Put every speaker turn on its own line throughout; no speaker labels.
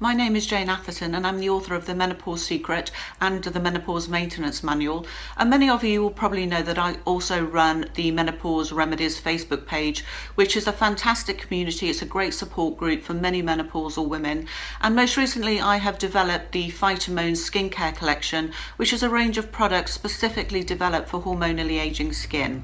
My name is Jane Atherton and I'm the author of The Menopause Secret and the Menopause Maintenance Manual. And many of you will probably know that I also run the Menopause Remedies Facebook page, which is a fantastic community. It's a great support group for many menopausal women. And most recently I have developed the Phytomone skincare collection, which is a range of products specifically developed for hormonally aging skin.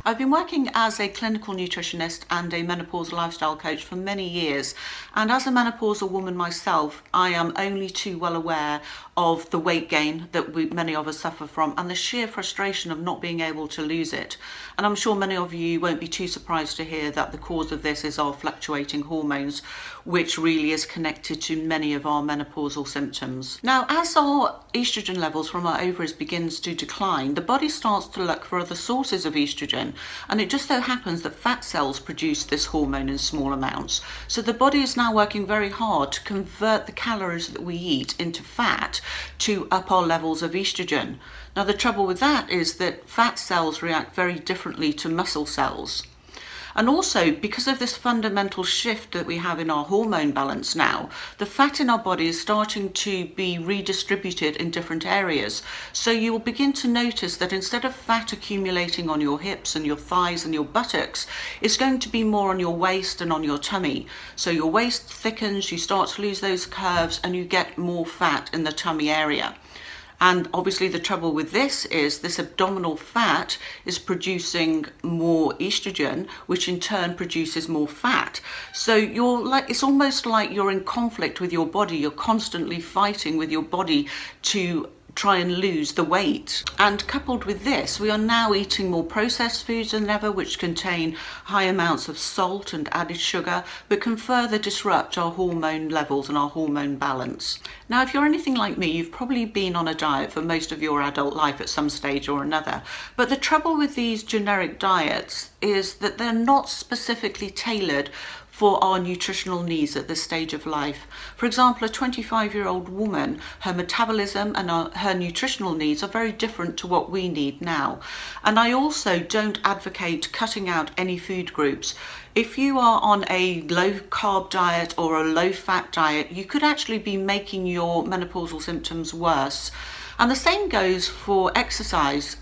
I've been working as a clinical nutritionist and a menopause lifestyle coach for many years, and as a menopausal woman myself, I am only too well aware of the weight gain that many of us suffer from and the sheer frustration of not being able to lose it. And I'm sure many of you won't be too surprised to hear that the cause of this is our fluctuating hormones, which really is connected to many of our menopausal symptoms. Now, as our estrogen levels from our ovaries begins to decline, the body starts to look for other sources of estrogen. And it just so happens that fat cells produce this hormone in small amounts. So the body is now working very hard to convert the calories that we eat into fat to up our levels of estrogen. Now the trouble with that is that fat cells react very differently to muscle cells. And also, because of this fundamental shift that we have in our hormone balance now, the fat in our body is starting to be redistributed in different areas. So you will begin to notice that instead of fat accumulating on your hips and your thighs and your buttocks, it's going to be more on your waist and on your tummy. So your waist thickens, you start to lose those curves, and you get more fat in the tummy area. And obviously the trouble with this is this abdominal fat is producing more estrogen, which in turn produces more fat. So it's almost like you're in conflict with your body. You're constantly fighting with your body to try and lose the weight. And coupled with this, we are now eating more processed foods than ever, which contain high amounts of salt and added sugar, but can further disrupt our hormone levels and our hormone balance. Now, if you're anything like me, you've probably been on a diet for most of your adult life at some stage or another. But the trouble with these generic diets is that they're not specifically tailored for our nutritional needs at this stage of life. For example, a 25-year-old woman, her metabolism and her nutritional needs are very different to what we need now. And I also don't advocate cutting out any food groups. If you are on a low carb diet or a low fat diet, you could actually be making your menopausal symptoms worse. And the same goes for exercise,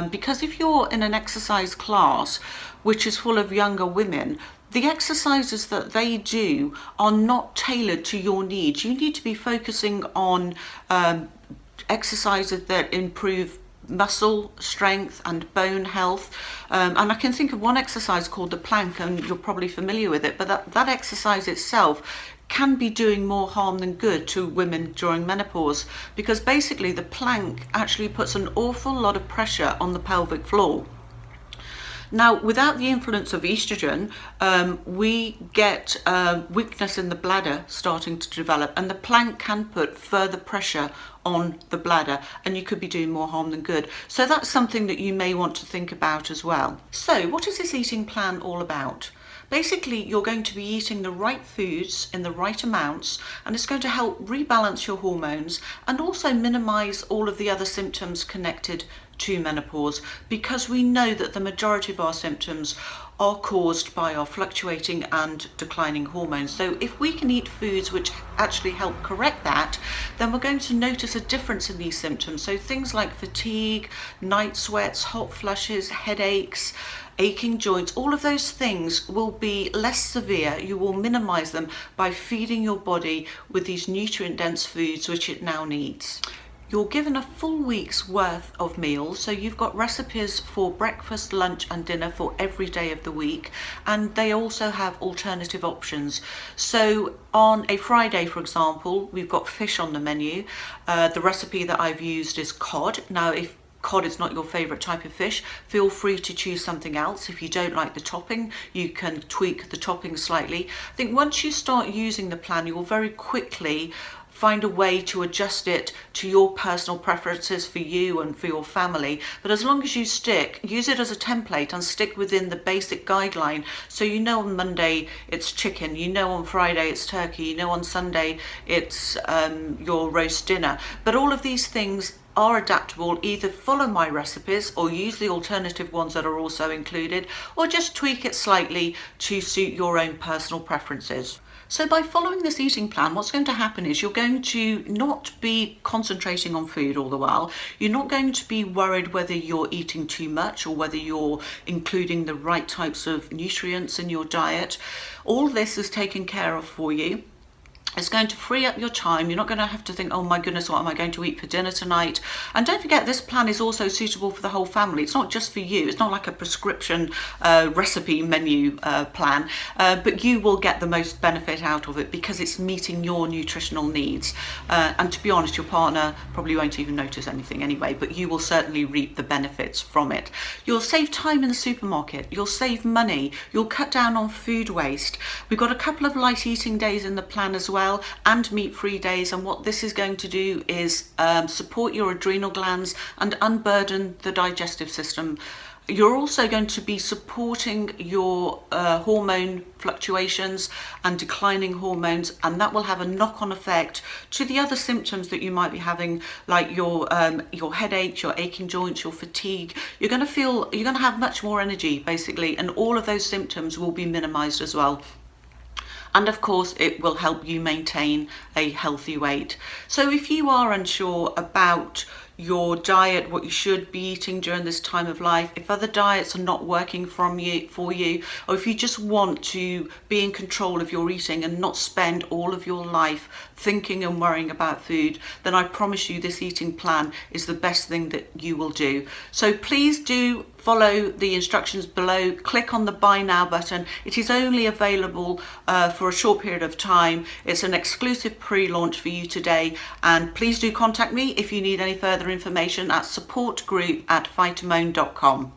because if you're in an exercise class which is full of younger women, the exercises that they do are not tailored to your needs. You need to be focusing on exercises that improve muscle strength and bone health. And I can think of one exercise called the plank, and you're probably familiar with it, but that exercise itself can be doing more harm than good to women during menopause, because basically the plank actually puts an awful lot of pressure on the pelvic floor. Now, without the influence of estrogen, we get weakness in the bladder starting to develop, and the plank can put further pressure on the bladder, and you could be doing more harm than good. So that's something that you may want to think about as well. So what is this eating plan all about? Basically, you're going to be eating the right foods in the right amounts, and it's going to help rebalance your hormones and also minimize all of the other symptoms connected to menopause, because we know that the majority of our symptoms are caused by our fluctuating and declining hormones. So if we can eat foods which actually help correct that, then we're going to notice a difference in these symptoms. So things like fatigue, night sweats, hot flushes, headaches, aching joints, all of those things will be less severe. You will minimize them by feeding your body with these nutrient-dense foods which it now needs. You're given a full week's worth of meals, so you've got recipes for breakfast, lunch and dinner for every day of the week, and they also have alternative options. So on a Friday, for example, we've got fish on the menu. The recipe that I've used is cod. Now, if cod is not your favorite type of fish, feel free to choose something else. If you don't like the topping, you can tweak the topping slightly. I think once you start using the plan, you will very quickly find a way to adjust it to your personal preferences for you and for your family. But as long as you use it as a template and stick within the basic guideline. So you know on Monday it's chicken, you know on Friday it's turkey, you know on Sunday it's your roast dinner. But all of these things are adaptable. Either follow my recipes or use the alternative ones that are also included, or just tweak it slightly to suit your own personal preferences. So by following this eating plan, what's going to happen is you're going to not be concentrating on food all the while. You're not going to be worried whether you're eating too much or whether you're including the right types of nutrients in your diet. All this is taken care of for you. It's going to free up your time. You're not going to have to think, oh my goodness, what am I going to eat for dinner tonight? And don't forget, this plan is also suitable for the whole family. It's not just for you. It's not like a prescription recipe menu plan, but you will get the most benefit out of it because it's meeting your nutritional needs. And to be honest, your partner probably won't even notice anything anyway, but you will certainly reap the benefits from it. You'll save time in the supermarket. You'll save money. You'll cut down on food waste. We've got a couple of light eating days in the plan as well, and meat-free days, and what this is going to do is support your adrenal glands and unburden the digestive system. You're also going to be supporting your hormone fluctuations and declining hormones, and that will have a knock-on effect to the other symptoms that you might be having, like your headache, your aching joints, your fatigue. You're going to have much more energy basically, and all of those symptoms will be minimized as well. And of course, it will help you maintain a healthy weight. So if you are unsure about your diet, what you should be eating during this time of life, if other diets are not working for you, or if you just want to be in control of your eating and not spend all of your life thinking and worrying about food, then I promise you this eating plan is the best thing that you will do. So please do follow the instructions below. Click on the buy now button. It is only available for a short period of time. It's an exclusive pre-launch for you today, and please do contact me if you need any further information at supportgroup@phytomone.com.